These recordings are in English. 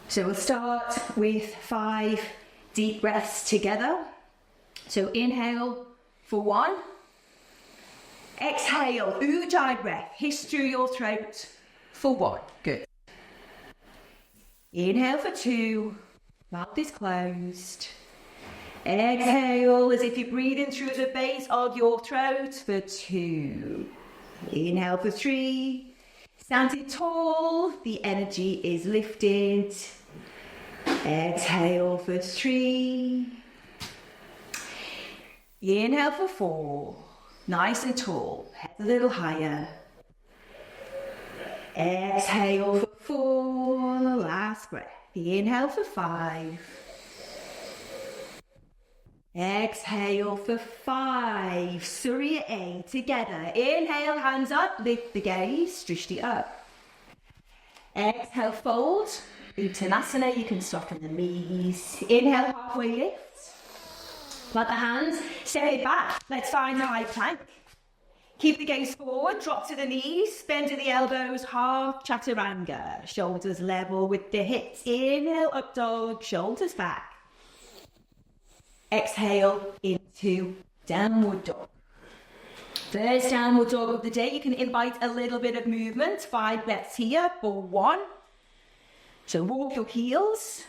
So we'll start with 5 deep breaths together. So inhale for 1. Exhale, Ujjayi breath, hiss through your throat for 1. Good. Inhale for 2, mouth is closed. Exhale as if you're breathing through the base of your throat for 2. Inhale for 3, standing tall, the energy is lifted. Exhale for 3. Inhale for 4, nice and tall, head a little higher. Exhale for 4, the last breath. Inhale for 5. Exhale for 5, Surya A together. Inhale, hands up, lift the gaze, drishti up. Exhale, fold, Uttanasana, you can soften the knees. Inhale, halfway lift. Plant the hands, step it back, let's find the high plank. Keep the gaze forward, drop to the knees, bend to the elbows, half chaturanga. Shoulders level with the hips. Inhale, up dog, shoulders back. Exhale into downward dog. First downward dog of the day. You can invite a little bit of movement. 5 breaths here for 1. So walk your heels.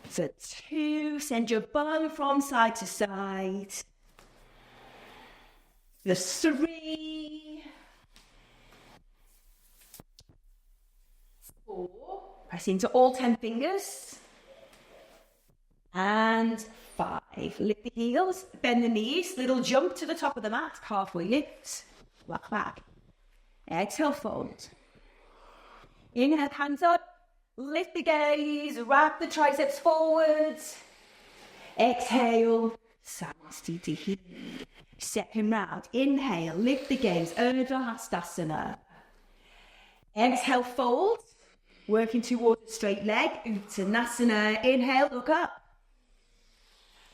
For 2, send your bum from side to side. For 3, 4, press into all 10 fingers. And 5, lift the heels, bend the knees, little jump to the top of the mat, halfway lift, rock back. Exhale, fold. Inhale, hands up, lift the gaze, wrap the triceps forwards. Exhale, Samastitihi. Second round, inhale, lift the gaze, Urdhva Hastasana. Exhale, fold, working towards a straight leg, Uttanasana. Inhale, look up.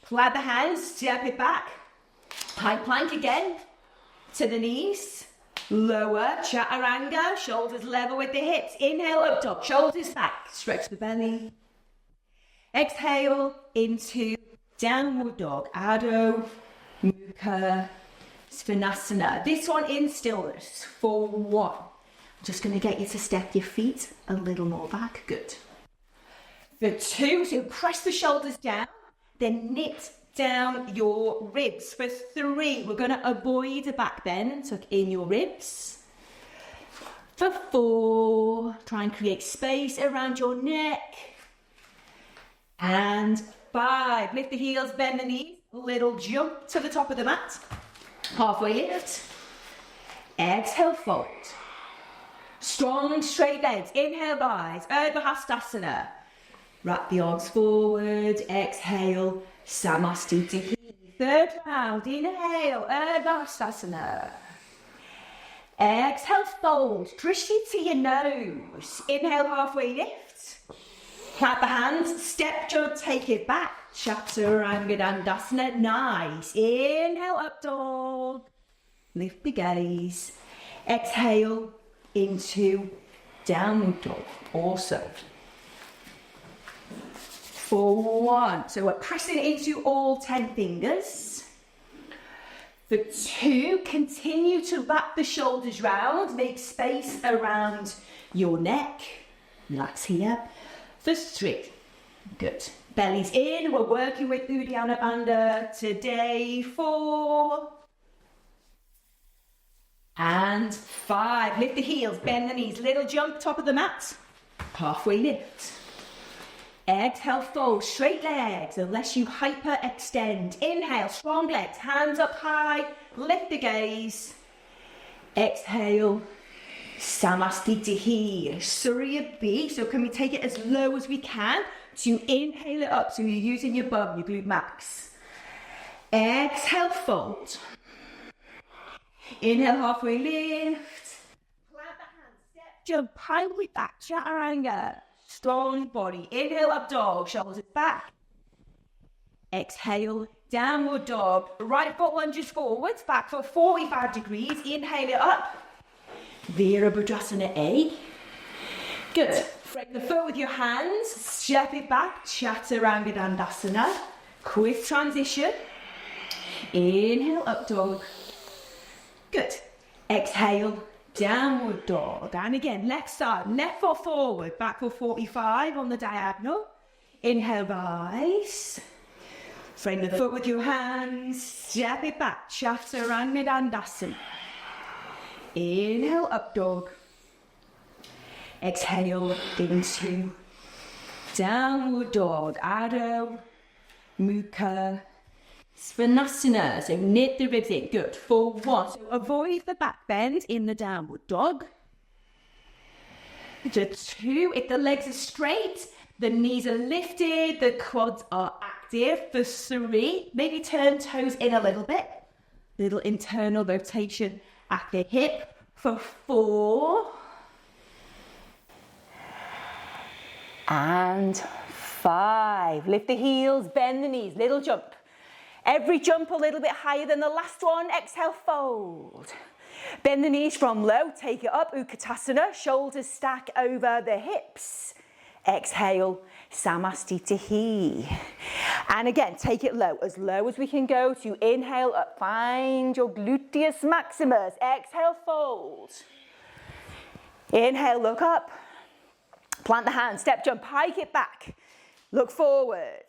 Plant the hands, step it back. High plank again, to the knees. Lower, chaturanga, shoulders level with the hips. Inhale, up dog, shoulders back, stretch the belly. Exhale into downward dog, Adho Mukha Svanasana. This one in stillness for 1. I'm just going to get you to step your feet a little more back. Good. For 2, so press the shoulders down. Then knit down your ribs. For 3, we're going to avoid a back bend, tuck in your ribs. For 4, try and create space around your neck. And 5, lift the heels, bend the knees, little jump to the top of the mat. Halfway lift. Exhale, fold. Strong, straight legs. Inhale, rise. Urdhva Hastasana. Wrap the arms forward, exhale, Samastitihi. 3rd round, inhale, Urdhva Hastasana. Exhale, fold, drishti to your nose. Inhale, halfway lift. Clap the hands, step jump, take it back. Chaturanga Dandasana, nice. Inhale, up dog. Lift the gaze. Exhale into downward dog. Awesome. For 1. So we're pressing into all 10 fingers. For 2, continue to wrap the shoulders round. Make space around your neck. Relax here. For 3. Good. Belly's in. We're working with Uddiyana Bandha today. 4. And 5. Lift the heels, bend the knees. Little jump, top of the mat. Halfway lift. Exhale, fold, straight legs, unless you hyper extend. Inhale, strong legs, hands up high, lift the gaze. Exhale, Samastitihi, Surya B. So can we take it as low as we can to inhale it up? So you're using your bum, your glute max. Exhale, fold. Inhale, halfway lift. Plant the hands, step, jump, halfway back, chaturanga. Strong body. Inhale, up dog, shoulders back. Exhale, downward dog. Right foot lunges forwards, back for 45 degrees. Inhale it up. Virabhadrasana A. Good. Frame the foot with your hands, step it back, Chaturanga Dandasana. Quick transition. Inhale, up dog. Good. Exhale, downward dog. And again, left side, left foot forward, back foot 45 on the diagonal. Inhale, rise. Frame the foot with your hands, step it back, Chaturanga Dandasana. Inhale, up dog. Exhale into downward dog, Adho Mukha Svanasana. So knit the ribs in. Good. For 1. So avoid the back bend in the downward dog. To 2, if the legs are straight, the knees are lifted, the quads are active. For 3, maybe turn toes in a little bit. Little internal rotation at the hip. For 4. And 5. Lift the heels, bend the knees, little jump. Every jump a little bit higher than the last one. Exhale, fold. Bend the knees from low, take it up, Utkatasana, shoulders stack over the hips. Exhale, Samastitihi. And again, take it low as we can go to inhale up. Find your gluteus maximus. Exhale, fold. Inhale, look up. Plant the hands, step jump, hike it back. Look forward.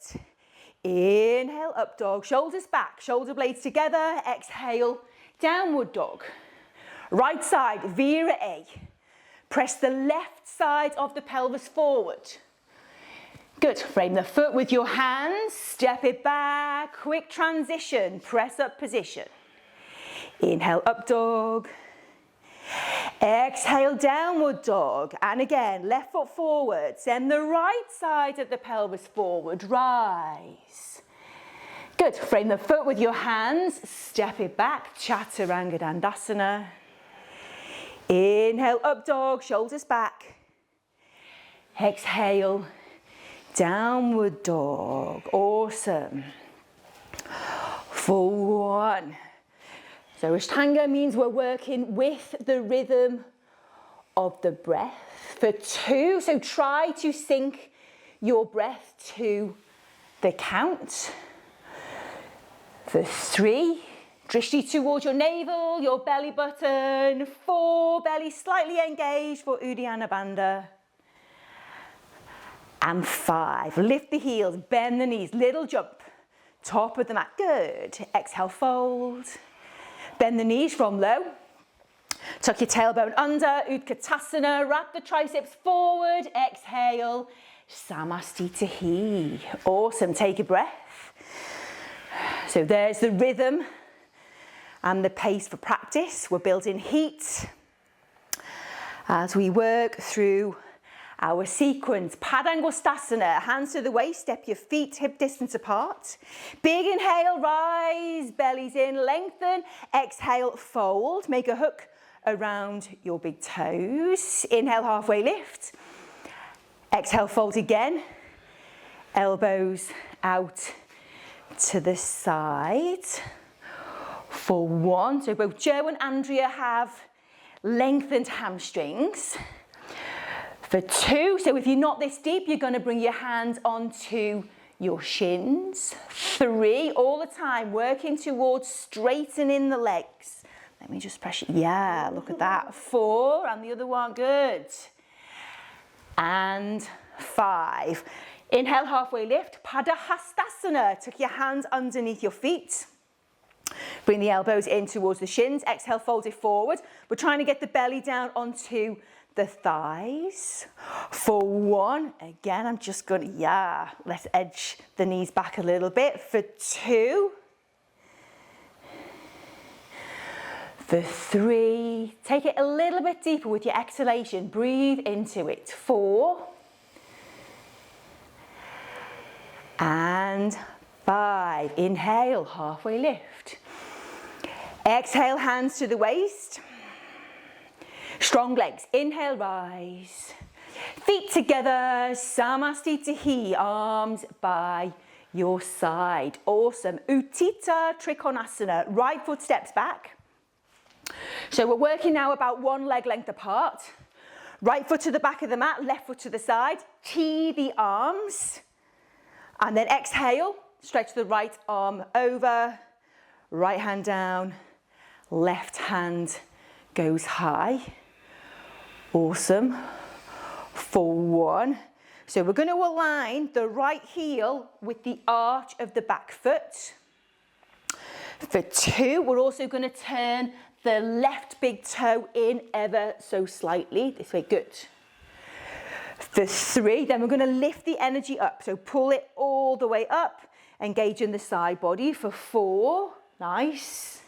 Inhale, up dog, shoulders back, shoulder blades together. Exhale, downward dog. Right side, Vira A. Press the left side of the pelvis forward. Good, frame the foot with your hands, step it back, quick transition, press up position. Inhale, up dog. Exhale, downward dog. And again, left foot forward. Send the right side of the pelvis forward. Rise. Good. Frame the foot with your hands. Step it back. Chaturanga Dandasana. Inhale, up dog. Shoulders back. Exhale, downward dog. Awesome. For 1. So Ashtanga means we're working with the rhythm of the breath. For 2, so try to sync your breath to the count. For 3, drishti towards your navel, your belly button. 4, belly slightly engaged for Uddiyana Bandha. And 5, lift the heels, bend the knees, little jump, top of the mat. Good. Exhale, fold. Bend the knees from low. Tuck your tailbone under, Utkatasana. Wrap the triceps forward. Exhale, Samastitihi. Awesome. Take a breath. So there's the rhythm and the pace for practice. We're building heat as we work through our sequence. Padangusthasana, hands to the waist, step your feet hip distance apart. Big inhale, rise, bellies in, lengthen. Exhale, fold, make a hook around your big toes. Inhale, halfway lift. Exhale, fold again. Elbows out to the side. For 1, so both Joe and Andrea have lengthened hamstrings. For 2, so if you're not this deep, you're going to bring your hands onto your shins. 3, all the time, working towards straightening the legs. Let me just press, yeah, look at that. 4, and the other one, good. And 5. Inhale, halfway lift, Padahastasana. Tuck your hands underneath your feet. Bring the elbows in towards the shins. Exhale, fold it forward. We're trying to get the belly down onto the thighs. For 1, again, I'm just going to, yeah, let's edge the knees back a little bit. For 2. For 3, take it a little bit deeper with your exhalation. Breathe into it. 4. And 5. Inhale, halfway lift. Exhale, hands to the waist. Strong legs. Inhale, rise. Feet together, Samastitihi, arms by your side. Awesome. Utthita Trikonasana. Right foot steps back. So we're working now about 1 leg length apart. Right foot to the back of the mat, left foot to the side. Tee the arms. And then exhale, stretch the right arm over, right hand down, left hand goes high. Awesome. For 1. So we're going to align the right heel with the arch of the back foot. For 2, we're also going to turn the left big toe in ever so slightly. This way, good. For 3, then we're going to lift the energy up. So pull it all the way up, engage in the side body. For 4, nice.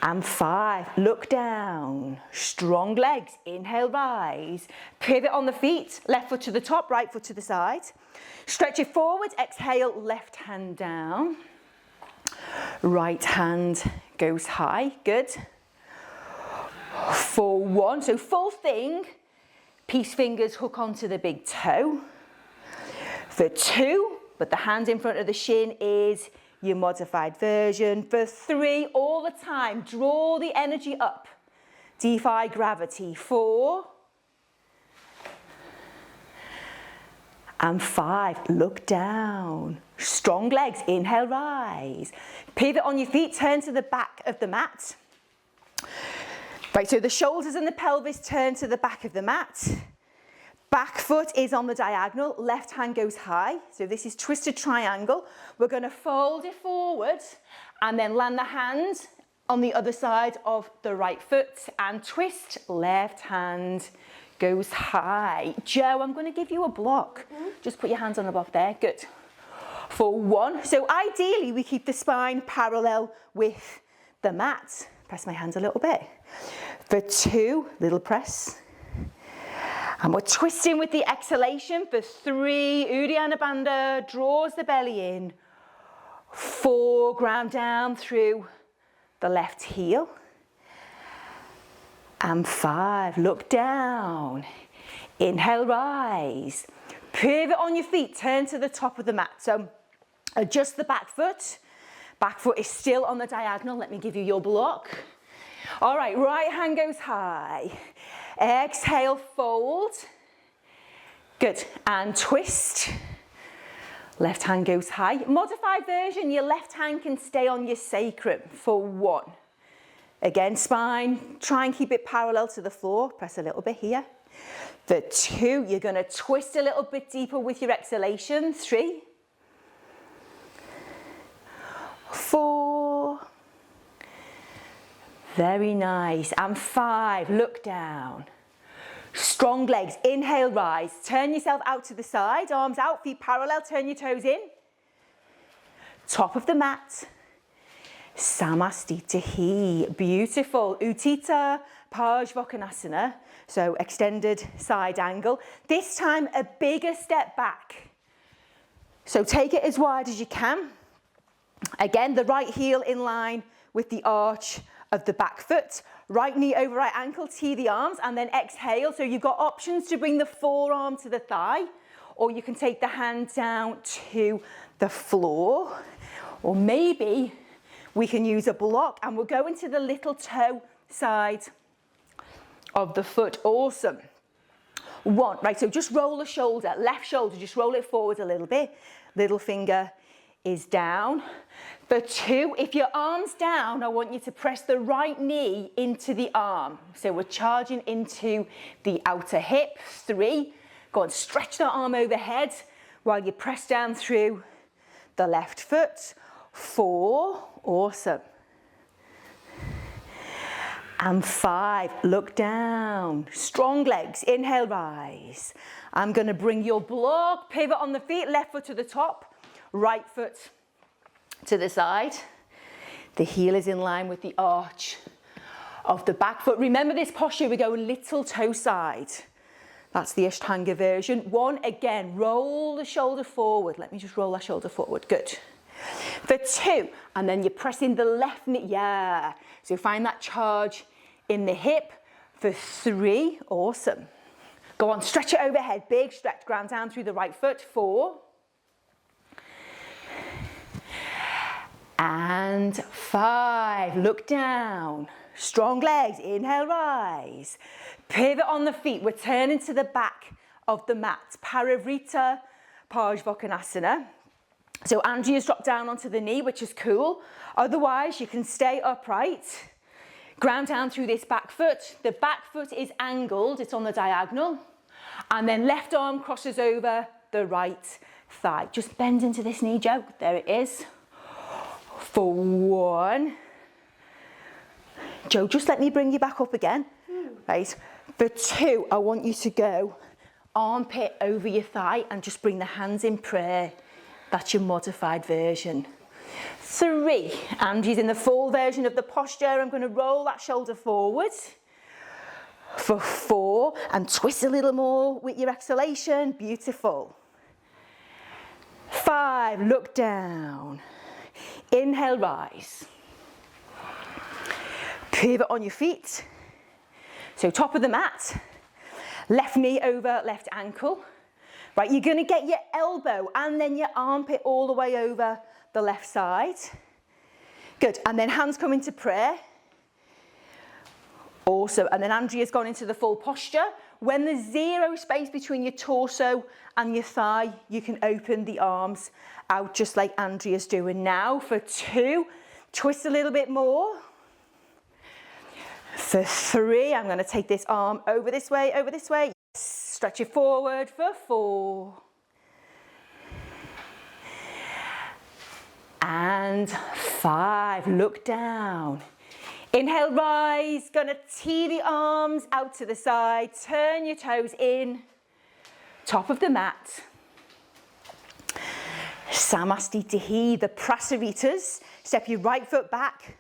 And 5, look down, strong legs, inhale, rise. Pivot on the feet, left foot to the top, right foot to the side. Stretch it forward, exhale, left hand down. Right hand goes high, good. For 1, so full thing, peace fingers hook onto the big toe. For 2, but the hand in front of the shin is your modified version. For 3, all the time, draw the energy up. Defy gravity. 4. And 5, look down. Strong legs, inhale, rise. Pivot on your feet, turn to the back of the mat. Right, so the shoulders and the pelvis turn to the back of the mat. Back foot is on the diagonal, left hand goes high. So this is twisted triangle. We're going to fold it forward and then land the hand on the other side of the right foot and twist, left hand goes high. Joe, I'm going to give you a block. Just put your hands on above there, good. For 1, so ideally we keep the spine parallel with the mat. Press my hands a little bit. For 2, little press. And we're twisting with the exhalation. For 3, Uddiyana Bandha, draws the belly in. 4, ground down through the left heel. And 5, look down. Inhale, rise. Pivot on your feet, turn to the top of the mat. So adjust the back foot. Back foot is still on the diagonal. Let me give you your block. All right, right hand goes high. Exhale, fold. Good, and twist. Left hand goes high. Modified version, your left hand can stay on your sacrum for 1. Again, spine, try and keep it parallel to the floor. Press a little bit here. For 2, you're going to twist a little bit deeper with your exhalation. 3. 4. Very nice. And 5, look down. Strong legs, inhale, rise. Turn yourself out to the side, arms out, feet parallel, turn your toes in. Top of the mat. Samastitihi, beautiful. Utthita Parsvakonasana, so extended side angle. This time a bigger step back. So take it as wide as you can. Again, the right heel in line with the arch of the back foot. Right knee over right ankle, tee the arms, and then exhale. So you've got options to bring the forearm to the thigh, or you can take the hand down to the floor, or maybe we can use a block and we'll go into the little toe side of the foot. Awesome. 1, right, so just roll the shoulder, left shoulder, just roll it forward a little bit. Little finger is down. For 2, if your arm's down, I want you to press the right knee into the arm. So we're charging into the outer hip. 3, go and stretch the arm overhead while you press down through the left foot. 4, awesome. And 5, look down. Strong legs, inhale, rise. I'm going to bring your block, pivot on the feet, left foot to the top, right foot to the side. The heel is in line with the arch of the back foot. Remember this posture, we go little toe side. That's the Ashtanga version. 1, again, roll the shoulder forward. Let me just roll that shoulder forward, good. For 2, and then you're pressing the left knee, yeah. So find that charge in the hip. For 3, awesome. Go on, stretch it overhead, big stretch, ground down through the right foot. 4. And 5, look down. Strong legs, inhale, rise. Pivot on the feet, we're turning to the back of the mat. Parivrita Parsvakonasana. So Andrea's dropped down onto the knee, which is cool. Otherwise, you can stay upright. Ground down through this back foot. The back foot is angled, it's on the diagonal. And then left arm crosses over the right thigh. Just bend into this knee, Joe. There it is. For 1. Joe, just let me bring you back up again. Right. For 2, I want you to go armpit over your thigh and just bring the hands in prayer. That's your modified version. 3, Andrew's in the full version of the posture. I'm going to roll that shoulder forward. For 4, and twist a little more with your exhalation. Beautiful. 5, look down. Inhale, rise. Pivot on your feet. So top of the mat. Left knee over left ankle. Right, you're going to get your elbow and then your armpit all the way over the left side. Good, and then hands come into prayer. Awesome, and then Andrea's gone into the full posture. When there's 0 space between your torso and your thigh, you can open the arms out just like Andrea's doing now. For 2, twist a little bit more. For 3, I'm going to take this arm over this way, over this way. Stretch it forward for 4. And 5, look down. Inhale, rise, gonna tee the arms out to the side, turn your toes in, top of the mat. Samastitihi, the Prasaritas, step your right foot back.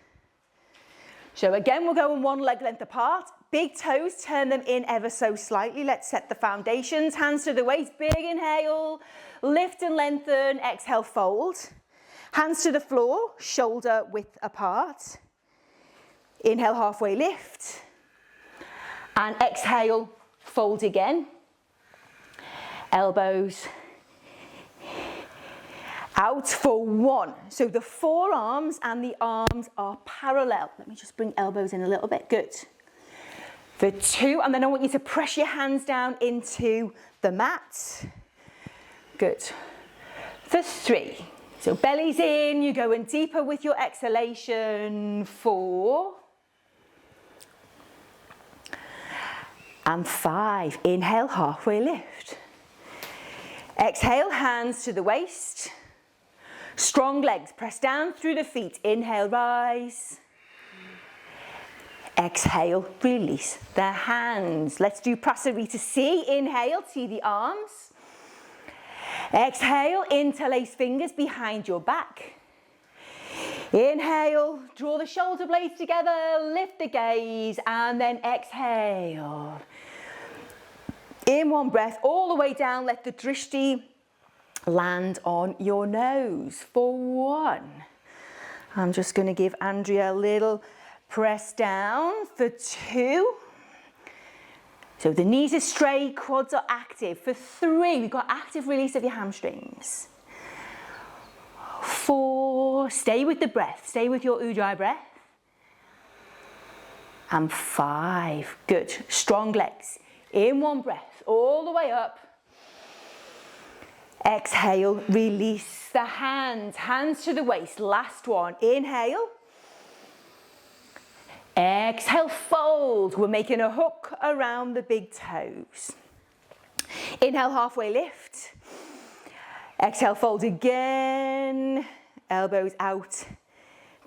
So again, we're going 1 leg length apart. Big toes, turn them in ever so slightly. Let's set the foundations. Hands to the waist, big inhale. Lift and lengthen, exhale, fold. Hands to the floor, shoulder width apart. Inhale, halfway lift. And exhale, fold again. Elbows out for 1. So the forearms and the arms are parallel. Let me just bring elbows in a little bit. Good. For 2, and then I want you to press your hands down into the mat. Good. For 3, so belly's in, you're going deeper with your exhalation. 4. And 5, inhale, halfway lift. Exhale, hands to the waist. Strong legs, press down through the feet. Inhale, rise. Exhale, release the hands. Let's do Prasarita C. Inhale, tee the arms. Exhale, interlace fingers behind your back. Inhale, draw the shoulder blades together, lift the gaze, and then exhale. In 1 breath, all the way down, let the drishti land on your nose. For 1. I'm just going to give Andrea a little press down. For 2. So the knees are straight, quads are active. For 3, we've got active release of your hamstrings. 4, stay with the breath, stay with your Ujjayi breath. And 5, good, strong legs. In 1 breath, all the way up. Exhale, release the hands, hands to the waist. Last one, inhale. Exhale, fold. We're making a hook around the big toes. Inhale, halfway lift. Exhale, fold again. Elbows out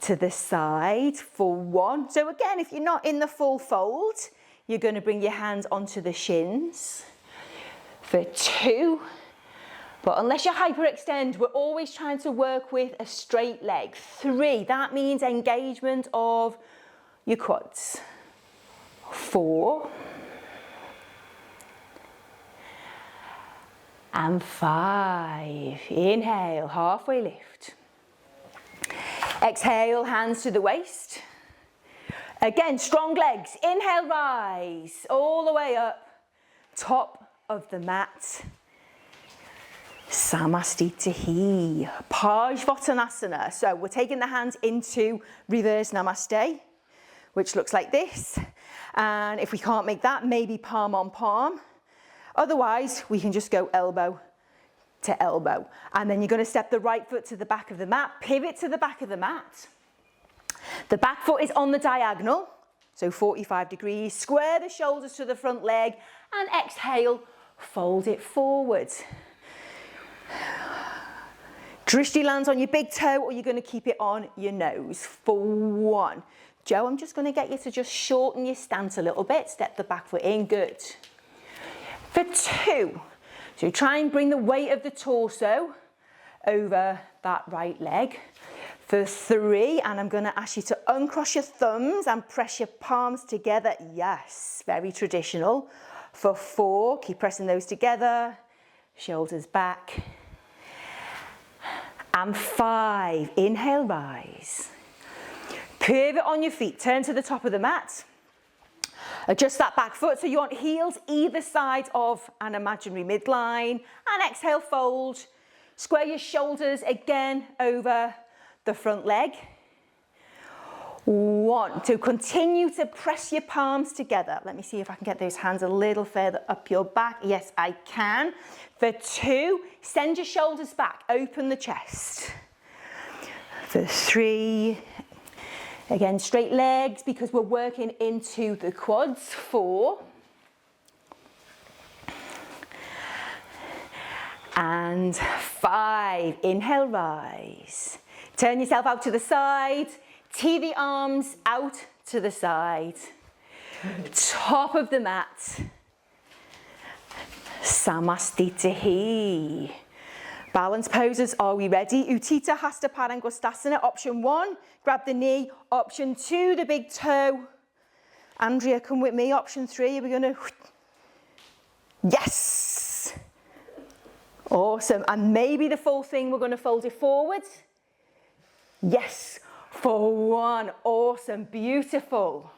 to the side for 1. So again, if you're not in the full fold, you're going to bring your hands onto the shins. For 2. But unless you hyperextend, we're always trying to work with a straight leg. 3, that means engagement of your quads. 4. And 5. Inhale, halfway lift. Exhale, hands to the waist. Again, strong legs. Inhale, rise. All the way up. Top of the mat. Samastitihi. Parsvakonasana. So we're taking the hands into reverse namaste. which looks like this. And if we can't make that, maybe palm on palm. Otherwise, we can just go elbow to elbow. And then you're going to step the right foot to the back of the mat, pivot to the back of the mat. The back foot is on the diagonal, so 45 degrees. Square the shoulders to the front leg and exhale, fold it forward. Drishti lands on your big toe, or you're going to keep it on your nose for 1. Joe, I'm just going to get you to just shorten your stance a little bit. Step the back foot in, good. For 2, so try and bring the weight of the torso over that right leg. For 3, and I'm going to ask you to uncross your thumbs and press your palms together. Yes, very traditional. For 4, keep pressing those together, shoulders back. And 5, inhale, rise. Pivot on your feet, turn to the top of the mat. Adjust that back foot so you want heels either side of an imaginary midline. And exhale, fold. Square your shoulders again over the front leg. 1, so continue to press your palms together. Let me see if I can get those hands a little further up your back. Yes, I can. For 2, send your shoulders back, open the chest. For 3, again, straight legs because we're working into the quads. 4. And 5, inhale, rise. Turn yourself out to the side, tee the arms out to the side. Top of the mat. Samastitihi. Balance poses, are we ready? Utthita Hasta Padangusthasana, option 1, grab the knee. Option 2, the big toe. Andrea, come with me. Option 3, we're gonna, yes. Awesome, and maybe the full thing, we're gonna fold it forward. Yes, for 1, awesome, beautiful.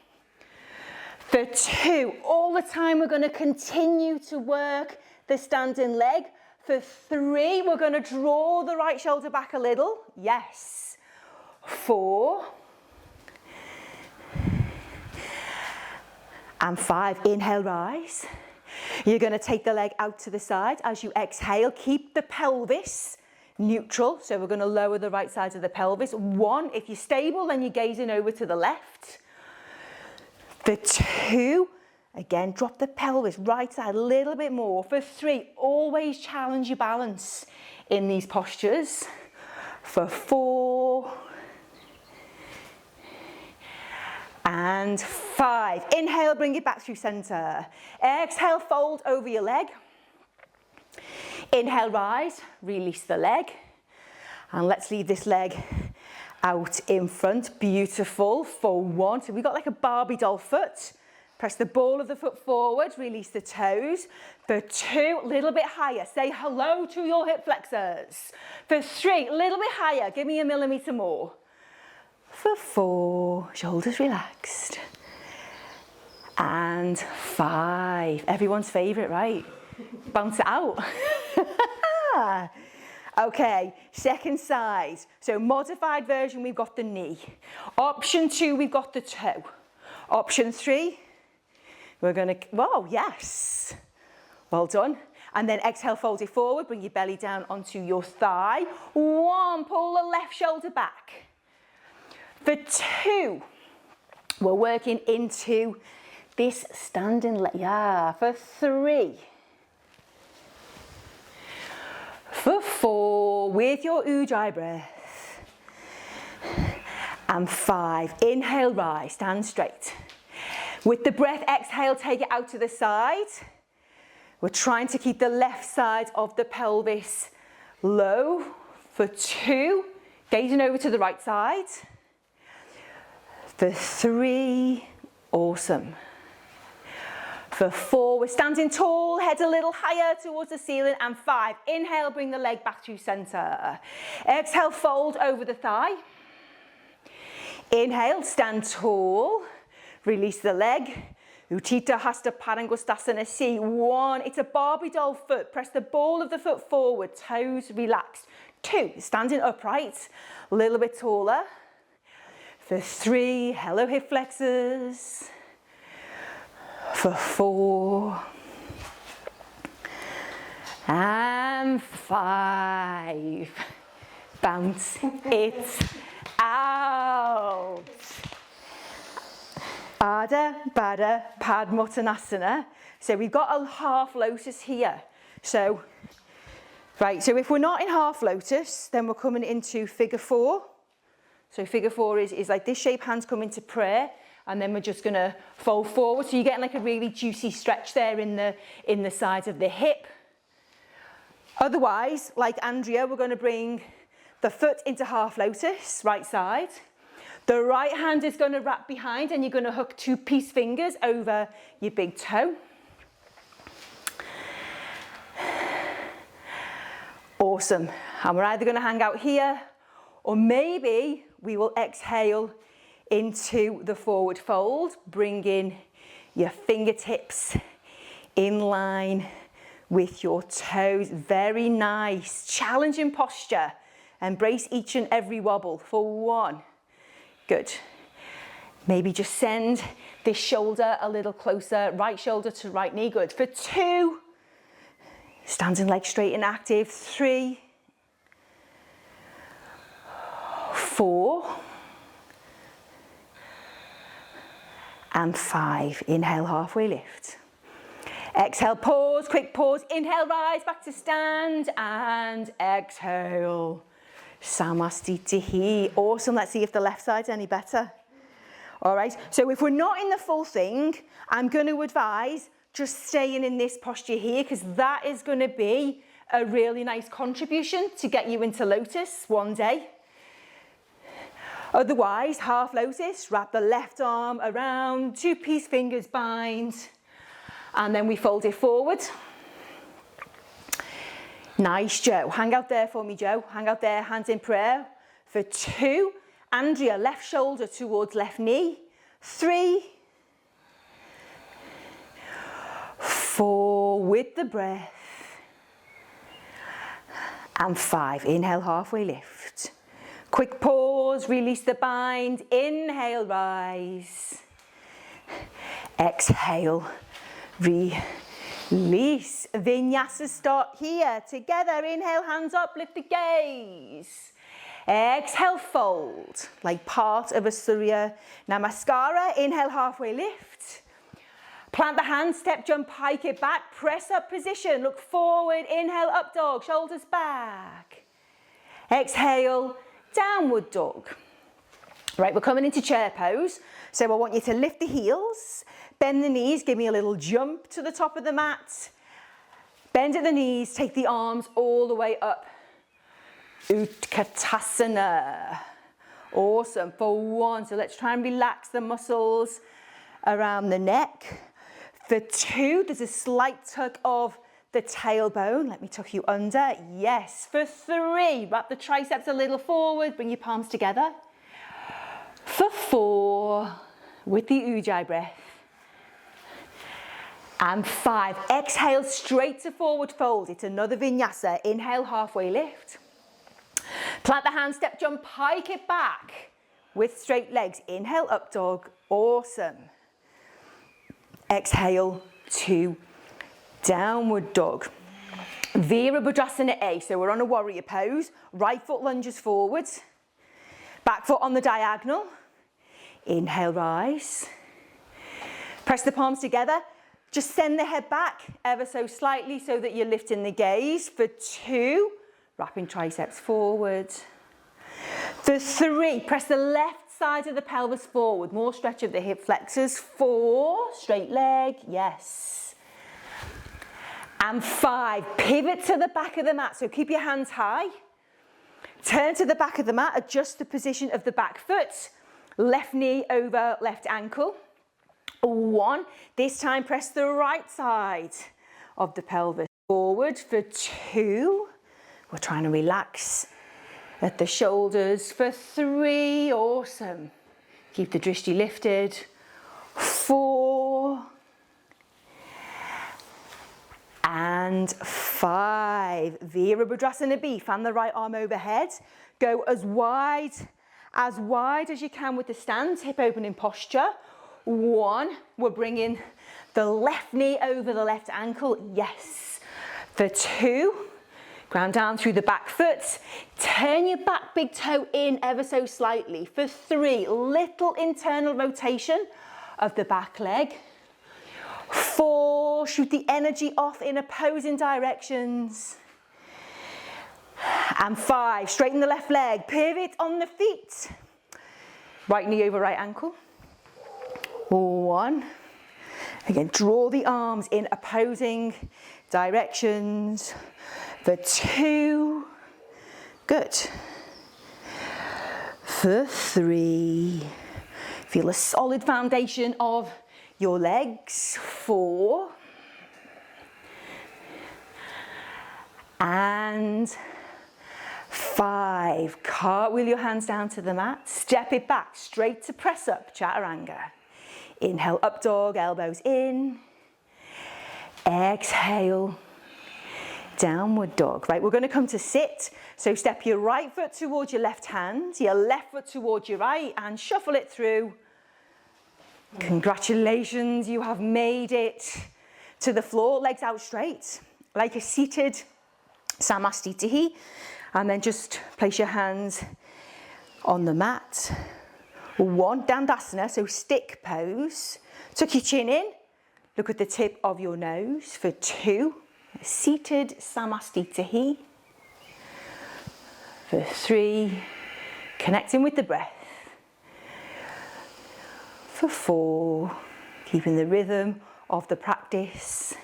For 2, all the time we're gonna continue to work the standing leg. For 3, we're gonna draw the right shoulder back a little. Yes. 4. And 5, inhale, rise. You're gonna take the leg out to the side. As you exhale, keep the pelvis neutral. So we're gonna lower the right side of the pelvis. 1, if you're stable, then you're gazing over to the left. For 2, again, drop the pelvis, right side a little bit more. For 3, always challenge your balance in these postures. For 4, and 5. Inhale, bring it back through center. Exhale, fold over your leg. Inhale, rise, release the leg. And let's leave this leg out in front. Beautiful. For 1, so we've got like a Barbie doll foot. Press the ball of the foot forward, release the toes. For 2, a little bit higher. Say hello to your hip flexors. For 3, a little bit higher. Give me a millimeter more. For 4, shoulders relaxed. And 5, everyone's favorite, right? Bounce it out. Okay, second side. So modified version, we've got the knee. Option 2, we've got the toe. Option 3, we're gonna, whoa, yes. Well done. And then exhale, fold it forward, bring your belly down onto your thigh. 1, pull the left shoulder back. For 2, we're working into this standing leg. Yeah, for 3. For 4, with your Ujjayi breath. And 5, inhale, rise, stand straight. With the breath, exhale, take it out to the side. We're trying to keep the left side of the pelvis low. For 2, gazing over to the right side. For 3, awesome. For 4, we're standing tall, head a little higher towards the ceiling. And 5, inhale, bring the leg back to center. Exhale, fold over the thigh. Inhale, stand tall, release the leg. Utthita Hasta Padangusthasana C. 1, it's a Barbie doll foot. Press the ball of the foot forward, toes relaxed. 2, standing upright, a little bit taller. For 3, hello hip flexors. For 4. And 5. Bounce it out. Adha Baddha Padmottanasana. So we've got a half lotus here. So, right, so if we're not in half lotus, then we're coming into figure 4. So figure 4 is like this shape, hands come into prayer, and then we're just going to fold forward. So you're getting like a really juicy stretch there in the sides of the hip. Otherwise, like Andrea, we're going to bring the foot into half lotus, right side. The right hand is going to wrap behind, and you're going to hook 2 peace fingers over your big toe. Awesome. And we're either going to hang out here, or maybe we will exhale into the forward fold, bringing your fingertips in line with your toes. Very nice. Challenging posture. Embrace each and every wobble. For 1. Good. Maybe just send this shoulder a little closer, right shoulder to right knee. Good. For 2. Standing leg straight and active. 3. 4. And 5. Inhale, halfway lift. Exhale, pause, quick pause. Inhale, rise back to stand, and exhale. Samastitihi. Awesome. Let's see if the left side's any better. All right. So if we're not in the full thing, I'm going to advise just staying in this posture here, because that is going to be a really nice contribution to get you into lotus one day. Otherwise, half lotus, wrap the left arm around, 2 peace fingers bind, and then we fold it forward. Nice, Joe. Hang out there for me, Joe. Hang out there, hands in prayer. For 2, Andrea, left shoulder towards left knee. 3, 4, with the breath. And 5, inhale, halfway lift. Quick pause, release the bind. Inhale, rise. Exhale, release. Vinyasa start here. Together, inhale, hands up, lift the gaze. Exhale, fold, like part of a Surya namaskara. Inhale, halfway lift. Plant the hands, step, jump, hike it back. Press up position, look forward. Inhale, up dog, shoulders back. Exhale, downward dog. Right, we're coming into chair pose. So I want you to lift the heels, bend the knees, give me a little jump to the top of the mat. Bend at the knees, take the arms all the way up. Utkatasana. Awesome. For 1, so let's try and relax the muscles around the neck. For 2, there's a slight tug of the tailbone. Let me tuck you under. Yes. For 3, wrap the triceps a little forward, bring your palms together. For 4, with the Ujjayi breath. And 5, exhale straight to forward fold. It's another vinyasa. Inhale, halfway lift. Plant the hand, step, jump, hike it back with straight legs. Inhale, up dog. Awesome. Exhale to downward dog. Virabhadrasana A. So we're on a warrior pose. Right foot lunges forward. Back foot on the diagonal. Inhale, rise. Press the palms together. Just send the head back ever so slightly so that you're lifting the gaze. For 2, wrapping triceps forward. For 3, press the left side of the pelvis forward. More stretch of the hip flexors. 4, straight leg. Yes. And 5, pivot to the back of the mat. So keep your hands high. Turn to the back of the mat. Adjust the position of the back foot. Left knee over left ankle. 1, this time press the right side of the pelvis forward. For 2, we're trying to relax at the shoulders. For 3, awesome. Keep the drishti lifted. 4, and 5. Virabhadrasana B, fan the right arm overhead. Go as wide as wide as you can with the stance, hip opening posture. 1, we're bringing the left knee over the left ankle, yes. For 2, ground down through the back foot, turn your back big toe in ever so slightly. For 3, little internal rotation of the back leg. 4, shoot the energy off in opposing directions. And 5, straighten the left leg, pivot on the feet. Right knee over right ankle. 1, again, draw the arms in opposing directions. For 2, good. For 3, feel a solid foundation of your legs. 4, and 5, cartwheel your hands down to the mat, step it back straight to press up, chaturanga. Inhale, up dog, elbows in. Exhale, downward dog. Right, we're going to come to sit. So step your right foot towards your left hand, your left foot towards your right, and shuffle it through. Congratulations, you have made it to the floor, legs out straight, like a seated samastitihi. And then just place your hands on the mat. 1, Dandasana, so stick pose. Tuck your chin in, look at the tip of your nose. For 2, seated samastitihi. For 3, connecting with the breath. For 4, keeping the rhythm of the practice.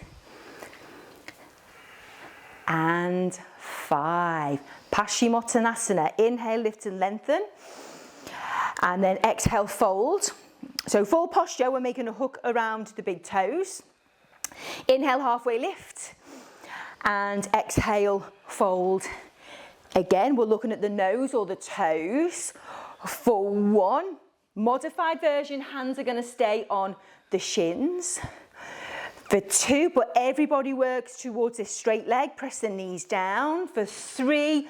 And 5, Paschimottanasana. Inhale, lift and lengthen. And then exhale, fold. So full posture, we're making a hook around the big toes. Inhale, halfway lift. And exhale, fold. Again, we're looking at the nose or the toes. For 1, modified version, hands are going to stay on the shins. For 2, but everybody works towards this straight leg, press the knees down. For 3,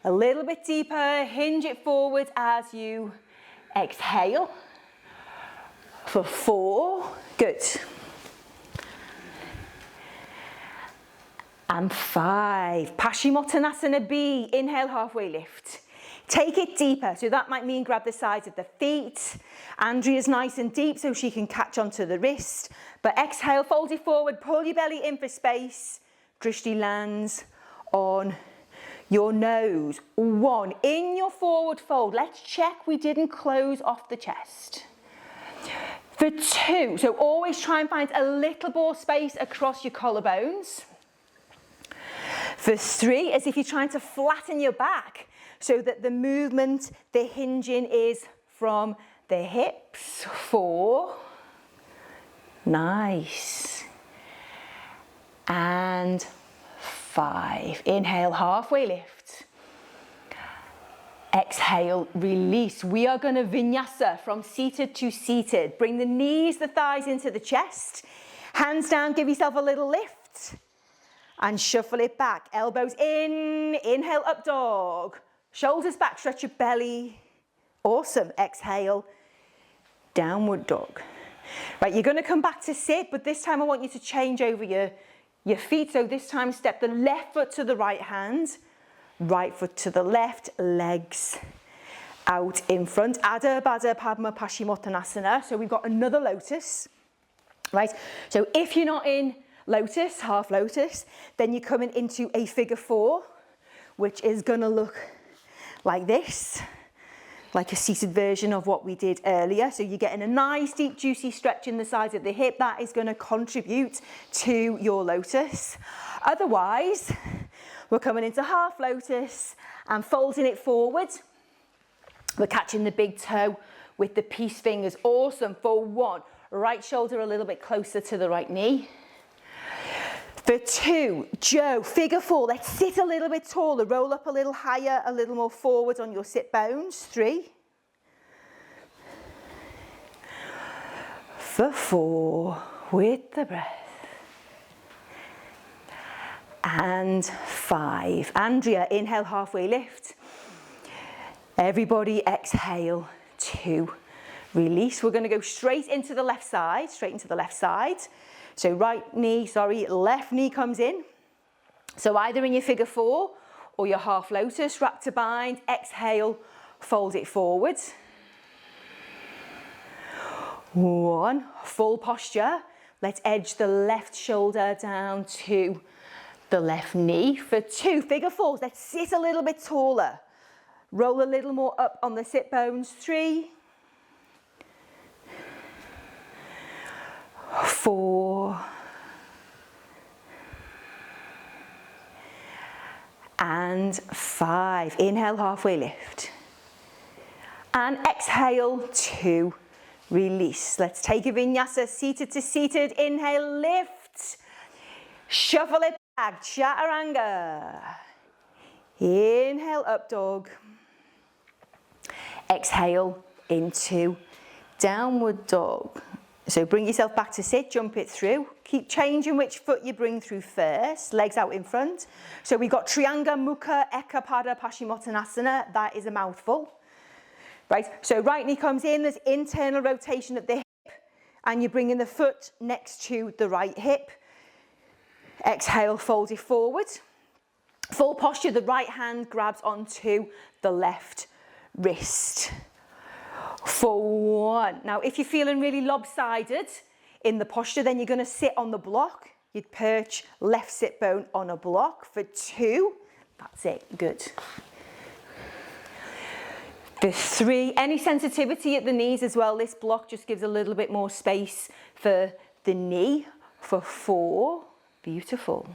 a little bit deeper, hinge it forward as you exhale. For 4, good. And 5, Paschimottanasana B, inhale, halfway lift. Take it deeper, so that might mean grab the sides of the feet. Andrea's nice and deep so she can catch onto the wrist. But exhale, fold it forward, pull your belly in for space. Drishti lands on your nose. 1, in your forward fold, let's check we didn't close off the chest. For 2, so always try and find a little more space across your collarbones. For 3, as if you're trying to flatten your back so that the movement, the hinging is from the hips. 4, nice. And 5, inhale, halfway lift. Exhale, release. We are going to vinyasa from seated to seated. Bring the knees, the thighs into the chest. Hands down, give yourself a little lift. And shuffle it back. Elbows in, inhale, up dog. Shoulders back, stretch your belly. Awesome. Exhale, downward dog. Right, you're going to come back to sit, but this time I want you to change over your feet. So this time step the left foot to the right hand, right foot to the left, legs out in front. Adha Baddha Padma Paschimottanasana. So we've got another lotus, right? So if you're not in lotus, half lotus, then you're coming into a figure 4, which is going to look like this, like a seated version of what we did earlier. So you're getting a nice deep juicy stretch in the sides of the hip. That is going to contribute to your lotus. Otherwise, we're coming into half lotus and folding it forward. We're catching the big toe with the peace fingers. Awesome. For 1, right shoulder a little bit closer to the right knee. For 2, Joe, figure 4, let's sit a little bit taller, roll up a little higher, a little more forward on your sit bones. 3. For 4, with the breath. And 5, Andrea, inhale, halfway lift. Everybody exhale to release. We're going to go straight into the left side, So left knee comes in. So either in your figure four or your half lotus, wrap to bind, exhale, fold it forward. One, full posture. Let's edge the left shoulder down to the left knee. For two, figure fours, let's sit a little bit taller. Roll a little more up on the sit bones. 3, 4, and 5. Inhale, halfway lift. And exhale, 2, release. Let's take a vinyasa, seated to seated. Inhale, lift. Shuffle it back, chaturanga. Inhale, up dog. Exhale into downward dog. So bring yourself back to sit, jump it through. Keep changing which foot you bring through first, legs out in front. So we've got Trianga, Mukha, Eka, Pada, Paschimottanasana. That is a mouthful. Right, so right knee comes in, there's internal rotation at the hip, and you're bringing the foot next to the right hip. Exhale, fold it forward. Full posture, the right hand grabs onto the left wrist. For 1. Now, if you're feeling really lopsided in the posture, then you're going to sit on the block. You'd perch left sit bone on a block. For 2. That's it. Good. For 3. Any sensitivity at the knees as well. This block just gives a little bit more space for the knee. For 4. Beautiful.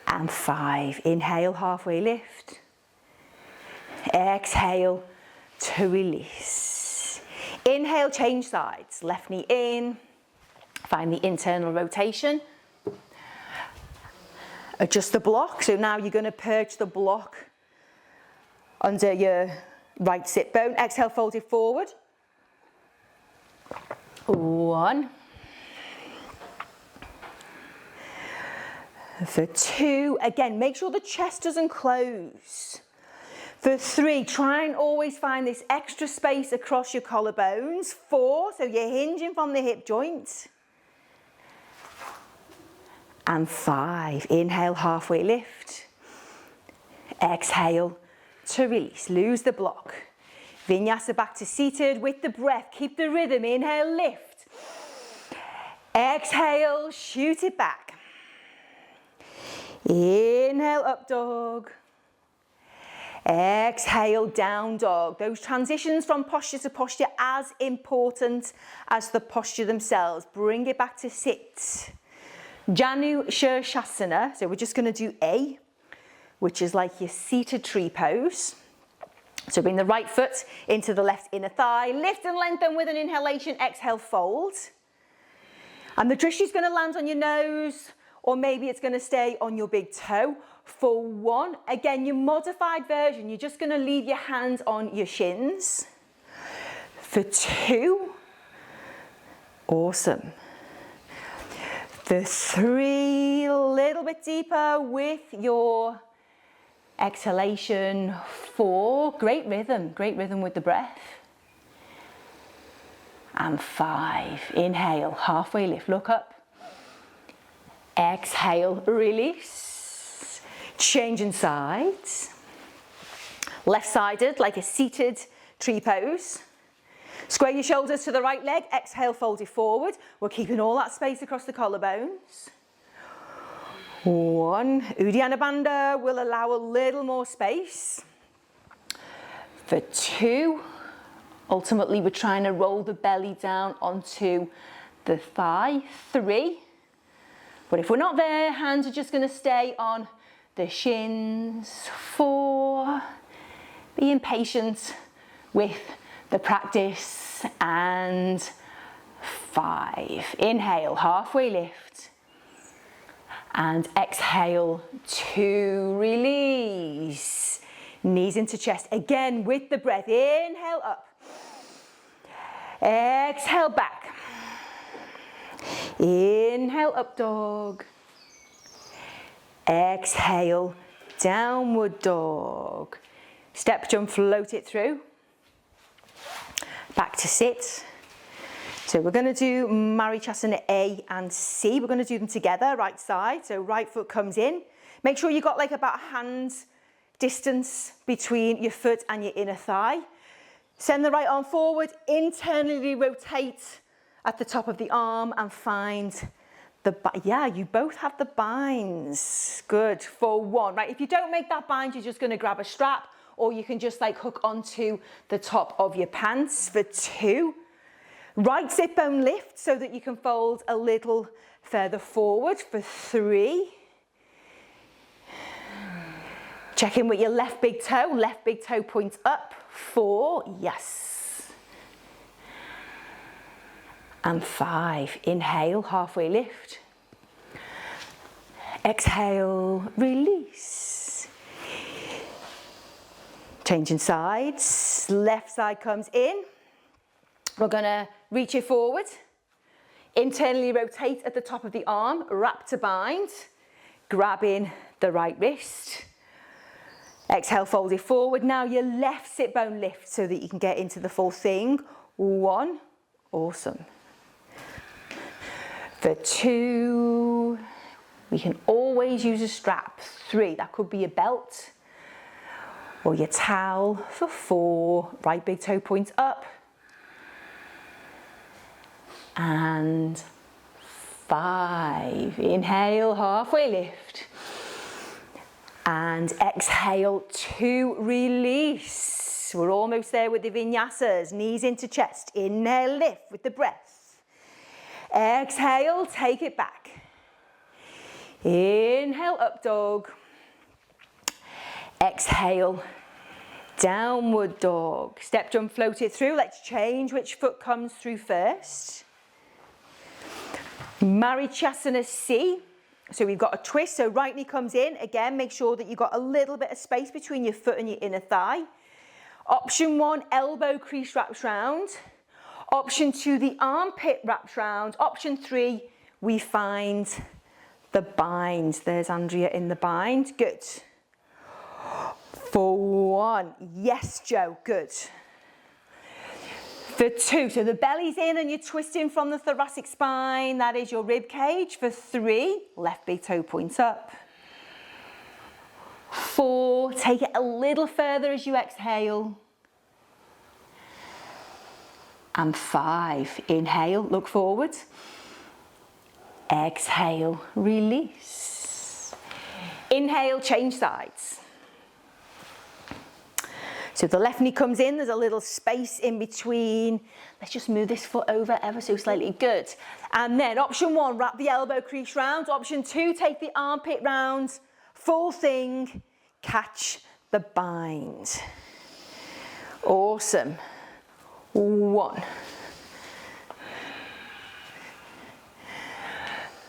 And 5. Inhale, halfway lift. Exhale to release. Inhale, change sides. Left knee in. Find the internal rotation. Adjust the block. So now you're going to perch the block under your right sit bone. Exhale, fold it forward. 1. For 2, again, make sure the chest doesn't close. For 3, try and always find this extra space across your collarbones. 4, so you're hinging from the hip joint. And 5, inhale, halfway lift. Exhale to release, lose the block. Vinyasa back to seated with the breath. Keep the rhythm, inhale, lift. Exhale, shoot it back. Inhale, up dog. Exhale, down dog. Those transitions from posture to posture as important as the posture themselves. Bring it back to sit. Janu Shirshasana. So we're just going to do A, which is like your seated tree pose. So bring the right foot into the left inner thigh. Lift and lengthen with an inhalation. Exhale, fold. And the drishti is going to land on your nose, or maybe it's going to stay on your big toe. For 1, again, your modified version, you're just going to leave your hands on your shins. For 2, awesome. For 3, a little bit deeper with your exhalation. 4, great rhythm with the breath. And 5, inhale, halfway lift, look up. Exhale, release. Changing sides. Left-sided, like a seated tree pose. Square your shoulders to the right leg. Exhale, fold it forward. We're keeping all that space across the collarbones. 1. Uddiyana Bandha will allow a little more space. For 2. Ultimately, we're trying to roll the belly down onto the thigh. 3. But if we're not there, hands are just going to stay on the shins. 4. Being patient with the practice. And 5. Inhale, halfway lift. And exhale to release. Knees into chest. Again with the breath. Inhale up. Exhale back. Inhale, up dog. Exhale, downward dog. Step, jump, float it through. Back to sit. So we're going to do Marichyasana A and C. We're going to do them together, right side. So right foot comes in. Make sure you've got like about a hand's distance between your foot and your inner thigh. Send the right arm forward, internally rotate at the top of the arm and find the, yeah, you both have the binds. Good, for one. Right, if you don't make that bind, you're just going to grab a strap, or you can just like hook onto the top of your pants. For two. Right sit bone lift so that you can fold a little further forward. For three. Check in with your left big toe points up. 4, yes. And 5, inhale, halfway lift. Exhale, release. Changing sides, left side comes in. We're gonna reach it forward. Internally rotate at the top of the arm, wrap to bind, grabbing the right wrist. Exhale, fold it forward. Now your left sit bone lift so that you can get into the full thing. 1, awesome. For 2, we can always use a strap. 3, that could be a belt or your towel. For 4, right big toe points up. And 5, inhale, halfway lift. And exhale, 2, release. We're almost there with the vinyasas. Knees into chest. Inhale, lift with the breath. Exhale, take it back. Inhale, up dog. Exhale, downward dog. Step, jump, float it through. Let's change which foot comes through first. Marichyasana C. So we've got a twist, so right knee comes in. Again, make sure that you've got a little bit of space between your foot and your inner thigh. Option 1, elbow crease wraps round. Option 2, the armpit wraps round. Option 3, we find the bind. There's Andrea in the bind. Good. For 1, yes, Joe, good. For 2, so the belly's in and you're twisting from the thoracic spine. That is your rib cage. For 3, left big toe points up. 4, take it a little further as you exhale. And 5, inhale, look forward. Exhale, release. Inhale, change sides. So the left knee comes in, there's a little space in between. Let's just move this foot over ever so slightly. Good. And then option 1, wrap the elbow crease round. Option 2, take the armpit round. Full thing, catch the bind. Awesome. 1.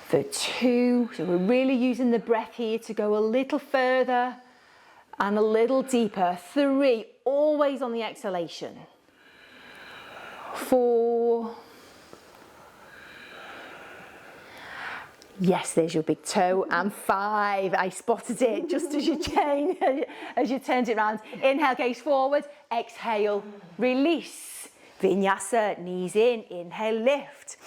For 2, so we're really using the breath here to go a little further and a little deeper. 3, always on the exhalation. 4. Yes, there's your big toe. And 5, I spotted it just as you change, as you turned it around. Inhale, gaze forward. Exhale, release. Vinyasa, knees in. Inhale, lift.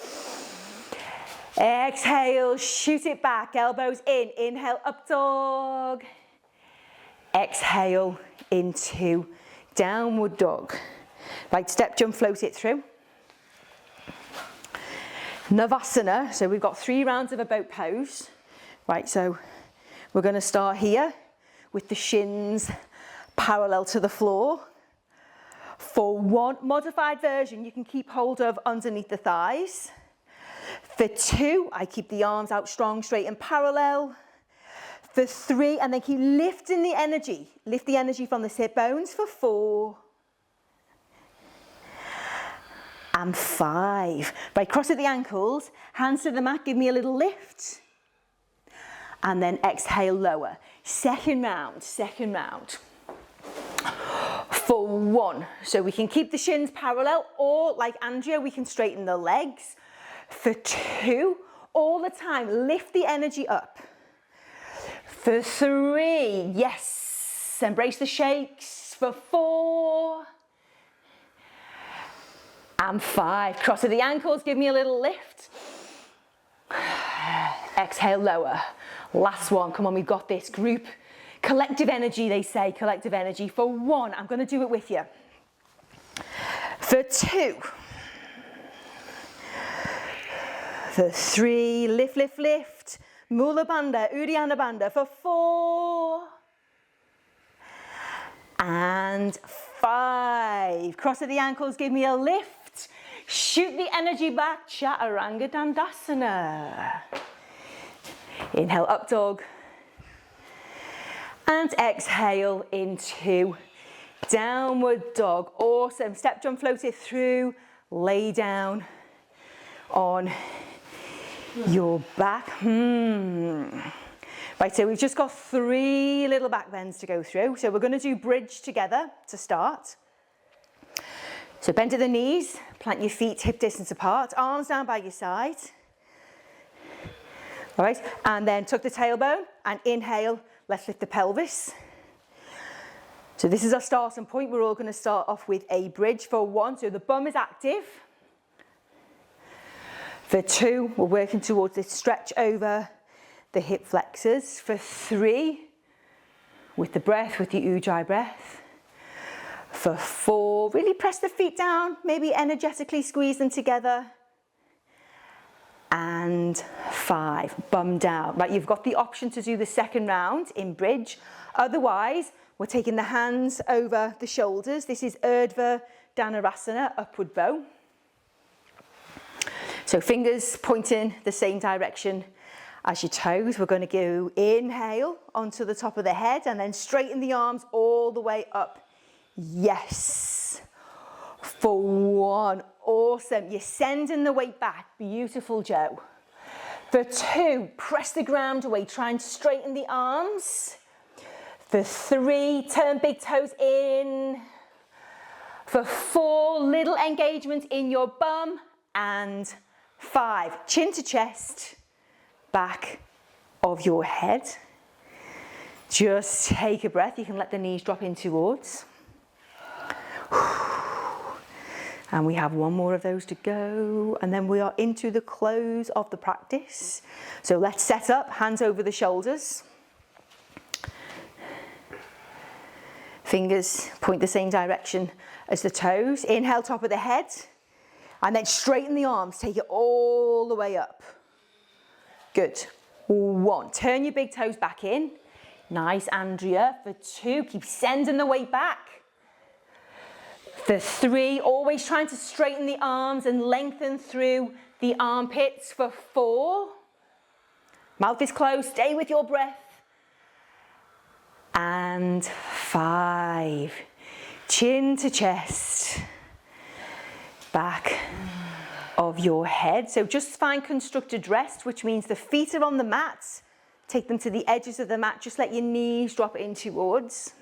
Exhale, shoot it back. Elbows in. Inhale, up dog. Exhale into downward dog. Right, step, jump, float it through. Navasana, so we've got 3 rounds of a boat pose. Right, so we're going to start here with the shins parallel to the floor. For 1, modified version, you can keep hold of underneath the thighs. For 2, I keep the arms out strong, straight and parallel. For 3, and then keep lifting the energy. Lift the energy from the sit bones. For 4. And 5. Right, cross at the ankles, hands to the mat, give me a little lift. And then exhale, lower. Second round. For 1, so we can keep the shins parallel, or like Andrea, we can straighten the legs. For 2, all the time, lift the energy up. For 3, yes, embrace the shakes. For 4, and 5, cross of the ankles, give me a little lift. Exhale, lower. Last one, come on, we've got this. Group, collective energy, they say, collective energy. For 1, I'm going to do it with you. For 2. For 3, lift, lift, lift. Mula Bandha, Uddiyana Bandha. For 4. And 5. Cross of the ankles, give me a lift. Shoot the energy back, Chaturanga Dandasana. Inhale, up dog. And exhale into downward dog. Awesome. Step jump, float it through. Lay down on your back. Right, so we've just got 3 little back bends to go through. So we're going to do bridge together to start. So bend at the knees, plant your feet hip distance apart, arms down by your side. All right, and then tuck the tailbone and inhale, let's lift the pelvis. So this is our starting point. We're all going to start off with a bridge for 1. So the bum is active. For 2, we're working towards this stretch over the hip flexors. For 3, with the breath, with the Ujjayi breath. For 4, really press the feet down, maybe energetically squeeze them together. And 5, bum down. Right, you've got the option to do the second round in bridge. Otherwise, we're taking the hands over the shoulders. This is Urdhva Dhanurasana, upward bow. So fingers pointing the same direction as your toes. We're going to go inhale onto the top of the head and then straighten the arms all the way up. Yes. For 1, awesome. You're sending the weight back. Beautiful, Joe. For 2, press the ground away. Try and straighten the arms. For 3, turn big toes in. For 4, little engagement in your bum. And 5, chin to chest, back of your head. Just take a breath. You can let the knees drop in towards. And we have 1 more of those to go. And then we are into the close of the practice. So let's set up, hands over the shoulders. Fingers point the same direction as the toes. Inhale, top of the head. And then straighten the arms, take it all the way up. Good. 1, turn your big toes back in. Nice, Andrea. For 2, keep sending the weight back. For 3, always trying to straighten the arms and lengthen through the armpits. For 4, mouth is closed, stay with your breath. And 5, chin to chest, back of your head. So just find constructed rest, which means the feet are on the mat. Take them to the edges of the mat. Just let your knees drop in towards.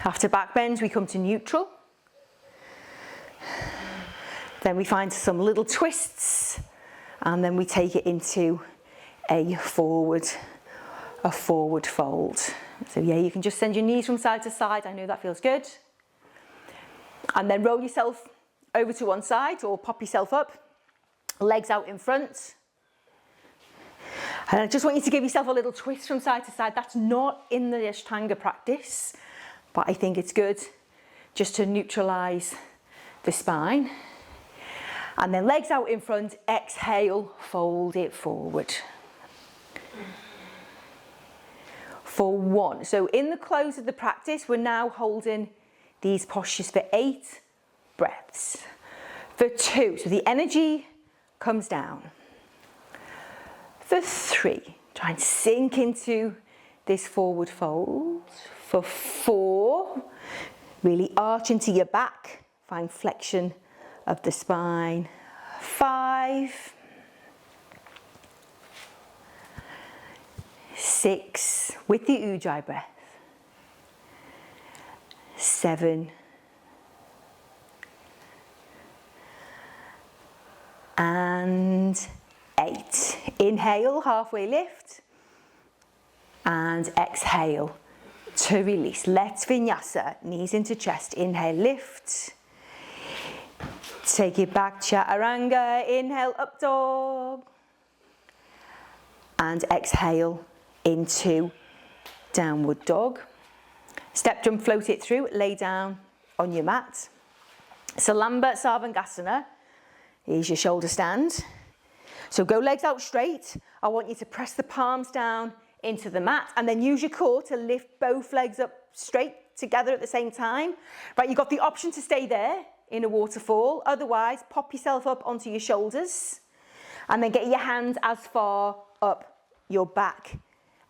After back bends, we come to neutral. Then we find some little twists, and then we take it into a forward fold. So yeah, you can just send your knees from side to side. I know that feels good. And then roll yourself over to one side or pop yourself up, legs out in front. And I just want you to give yourself a little twist from side to side. That's not in the Ashtanga practice, but I think it's good just to neutralize the spine. And then legs out in front, exhale, fold it forward. For 1. So in the close of the practice, we're now holding these postures for 8 breaths. For 2, so the energy comes down. For 3, try and sink into this forward fold. For 4, really arch into your back, find flexion of the spine. 5, 6, with the Ujjayi breath. 7, and 8. Inhale, halfway lift. And exhale to release. Let's vinyasa, knees into chest. Inhale, lift. Take it back, chaturanga. Inhale, up dog. And exhale into downward dog. Step jump, float it through, lay down on your mat. Salamba Sarvangasana is your shoulder stand. So go legs out straight. I want you to press the palms down into the mat and then use your core to lift both legs up straight together at the same time. Right, you've got the option to stay there in a waterfall. Otherwise, pop yourself up onto your shoulders and then get your hands as far up your back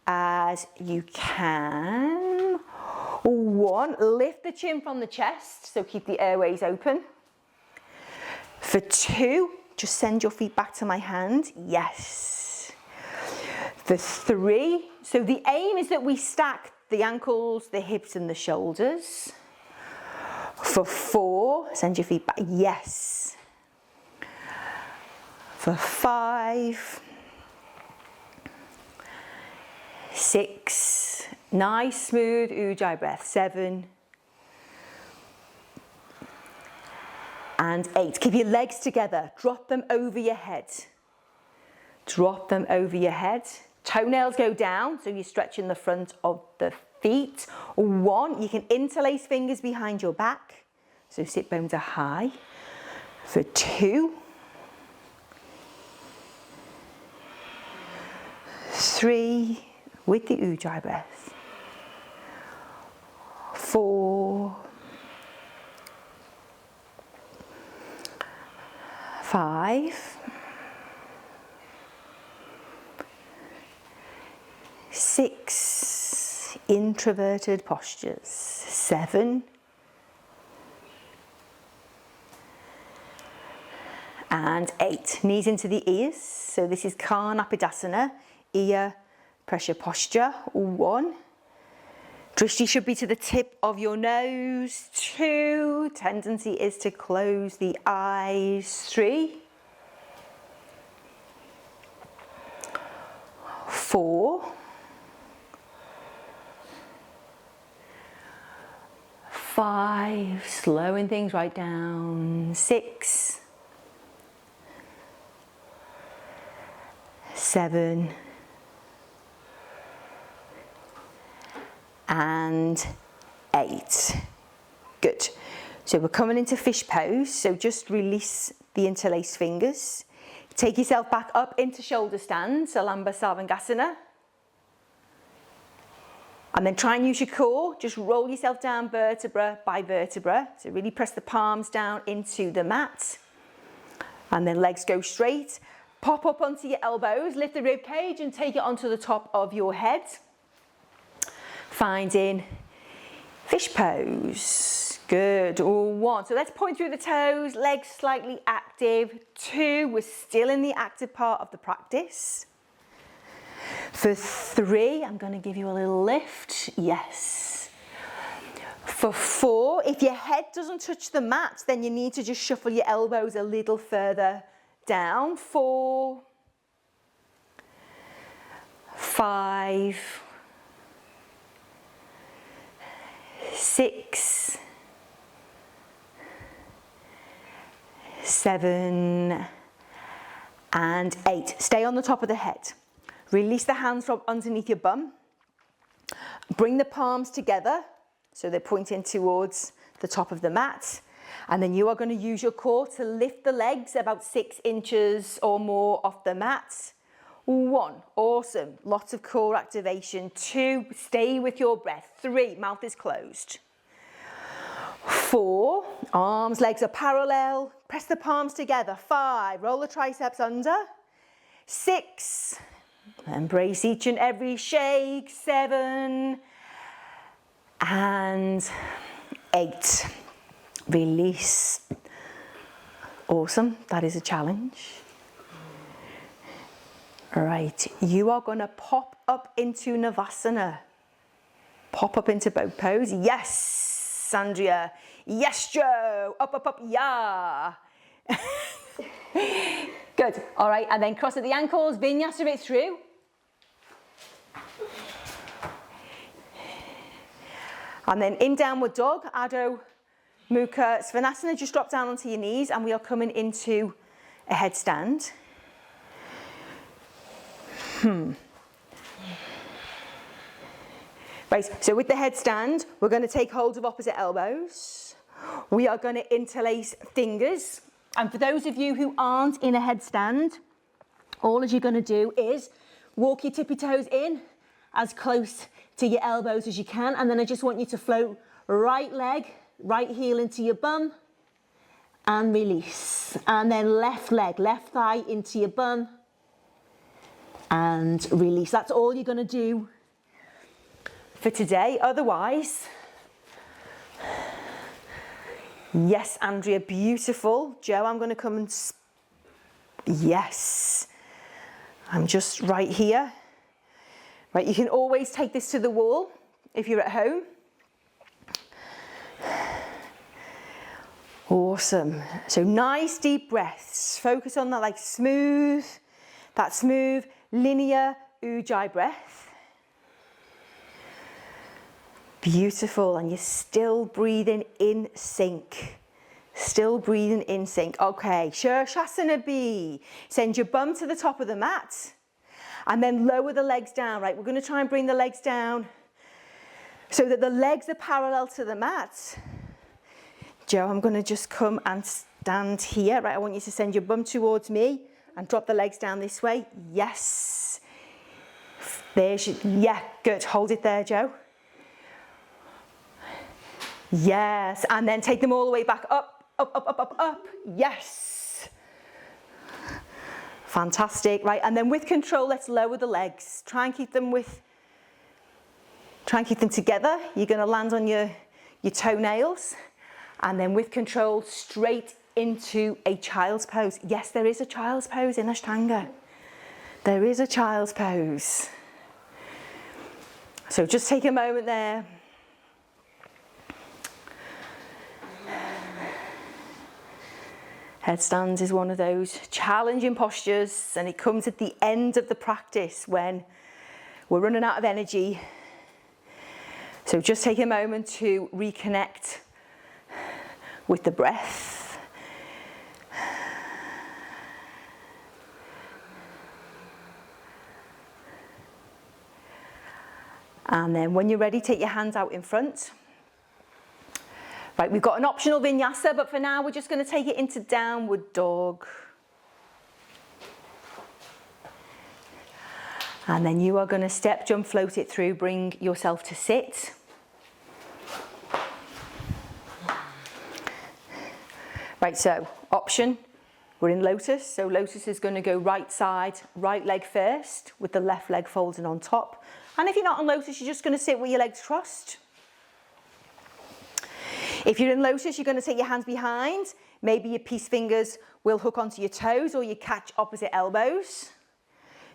as you can. 1, lift the chin from the chest, so keep the airways open. For 2, just send your feet back to my hand. Yes. For 3, so the aim is that we stack the ankles, the hips and the shoulders. For 4, send your feet back. Yes. For 5, 6, nice smooth ujjayi breath. 7 and 8. Keep your legs together. Drop them over your head. Drop them over your head. Toenails go down, so you're stretching the front of the feet. 1, you can interlace fingers behind your back, so sit bones are high. For 2, 3, with the ujjayi breath. 4, 5, 6, introverted postures. 7, and 8. Knees into the ears. So this is Karnapadasana, ear pressure posture. 1. Drishti should be to the tip of your nose. 2. Tendency is to close the eyes. 3. 4. 5. Slowing things right down. 6. 7. And 8. Good. So we're coming into fish pose. So just release the interlaced fingers. Take yourself back up into shoulder stand, Salamba Sarvangasana. And then try and use your core. Just roll yourself down vertebra by vertebra. So really press the palms down into the mat. And then legs go straight. Pop up onto your elbows, lift the rib cage and take it onto the top of your head. Finding fish pose. Good. 1. So let's point through the toes, legs slightly active. 2, we're still in the active part of the practice. For 3, I'm going to give you a little lift. Yes. For 4, if your head doesn't touch the mat, then you need to just shuffle your elbows a little further down. 4, 5, 6, 7, and 8. Stay on the top of the head. Release the hands from underneath your bum. Bring the palms together so they're pointing towards the top of the mat. And then you are going to use your core to lift the legs about 6 inches or more off the mat. 1, awesome, lots of core activation. 2, stay with your breath. 3, mouth is closed. 4, arms, legs are parallel. Press the palms together. 5, roll the triceps under. 6, embrace each and every shake. 7, and 8. Release. Awesome, that is a challenge. All right, you are going to pop up into Navasana. Pop up into boat pose. Yes, Sandria. Yes, Joe. Up, up, up, yeah. Good. All right, and then cross at the ankles, vinyasa it through. And then in downward dog, Adho Mukha Svanasana, just drop down onto your knees and we are coming into a headstand. Right, so with the headstand, we're going to take hold of opposite elbows. We are going to interlace fingers. And for those of you who aren't in a headstand, all you're going to do is walk your tippy toes in as close to your elbows as you can. And then I just want you to float right leg, right heel into your bum and release. And then left leg, left thigh into your bum and release. That's all you're going to do for today. Otherwise, yes, Andrea, beautiful. Joe, I'm going to come and, yes, I'm just right here. Right, you can always take this to the wall if you're at home. Awesome. So nice deep breaths. Focus on that smooth linear ujjayi breath. Beautiful, and you're still breathing in sync. Still breathing in sync. Okay, Shirshasana B. Send your bum to the top of the mat and then lower the legs down. Right, we're going to try and bring the legs down so that the legs are parallel to the mat. Joe, I'm going to just come and stand here. Right, I want you to send your bum towards me and drop the legs down this way. Yes. Yeah, good. Hold it there, Joe. Yes, and then take them all the way back up, up, up, up, up, up. Yes. Fantastic. Right, and then with control, let's lower the legs. Try and keep them together. You're going to land on your toenails. And then with control, straight into a child's pose. Yes, there is a child's pose in Ashtanga. There is a child's pose. So just take a moment there. Headstands is one of those challenging postures, and it comes at the end of the practice when we're running out of energy. So just take a moment to reconnect with the breath. And then when you're ready, take your hands out in front. Right, we've got an optional vinyasa, but for now we're just going to take it into downward dog. And then you are going to step, jump, float it through, bring yourself to sit. Right, so option, we're in lotus. So lotus is going to go right side, right leg first, with the left leg folded on top. And if you're not in lotus, you're just going to sit with your legs crossed. If you're in lotus, you're going to take your hands behind. Maybe your peace fingers will hook onto your toes, or you catch opposite elbows.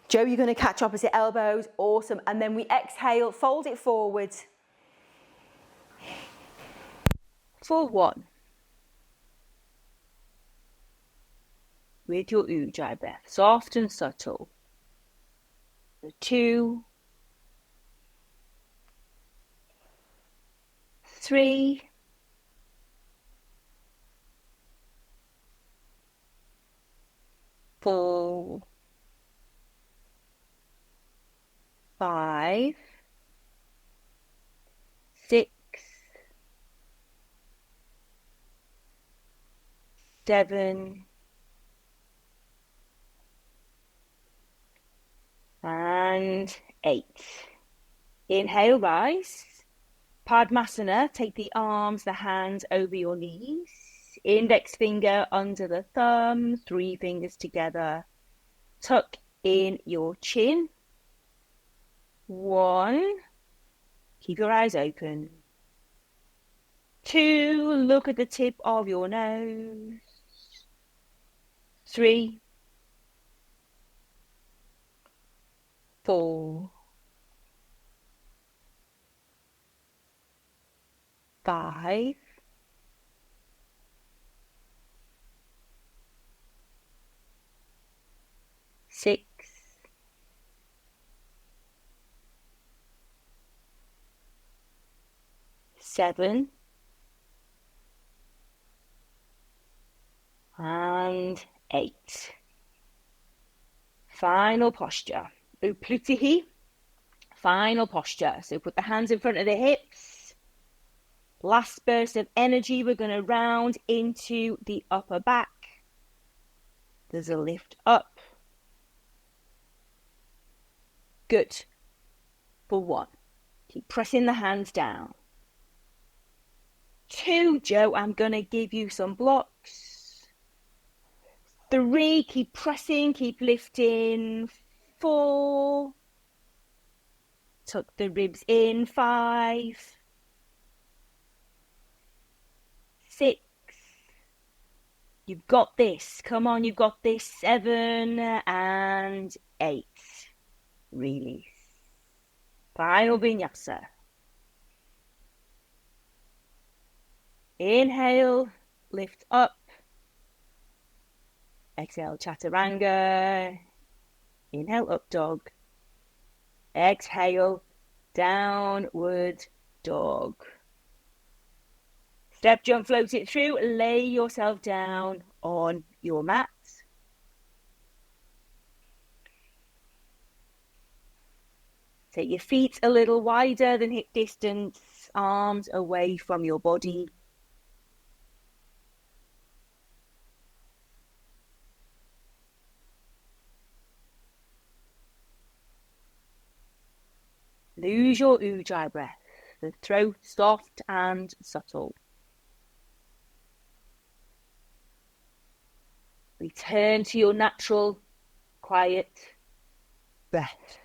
Joe, you're going to catch opposite elbows. Awesome. And then we exhale, fold it forward. For 1. With your ujjayi breath, soft and subtle. 2, 3, 4, 5, 6, 7, and 8. Inhale, rise. Padmasana, take the arms, the hands over your knees. Index finger under the thumb, 3 fingers together. Tuck in your chin. 1. Keep your eyes open. 2. Look at the tip of your nose. 3, 4, 5, 6, 7, 7, and 8. Final posture. Uplutihi. Final posture. So put the hands in front of the hips. Last burst of energy. We're going to round into the upper back. There's a lift up. Good. For 1. Keep pressing the hands down. 2, Joe, I'm going to give you some blocks. 3, keep pressing, keep lifting. 4, tuck the ribs in. 5, 6, you've got this. Come on, you've got this. 7 and 8. Release. Final vinyasa. Inhale, lift up. Exhale, chaturanga. Inhale, up dog. Exhale, downward dog. Step, jump, float it through. Lay yourself down on your mat. Take your feet a little wider than hip distance, arms away from your body. Lose your ujjayi breath, the throat soft and subtle. Return to your natural, quiet breath.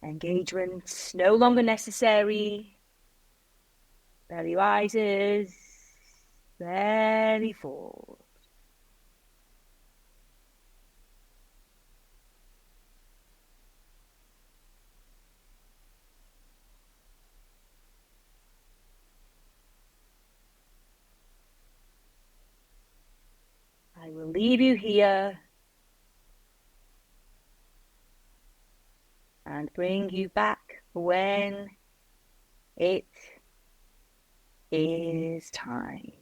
Engagement no longer necessary. Belly rises, belly falls. I will leave you here and bring you back when it is time.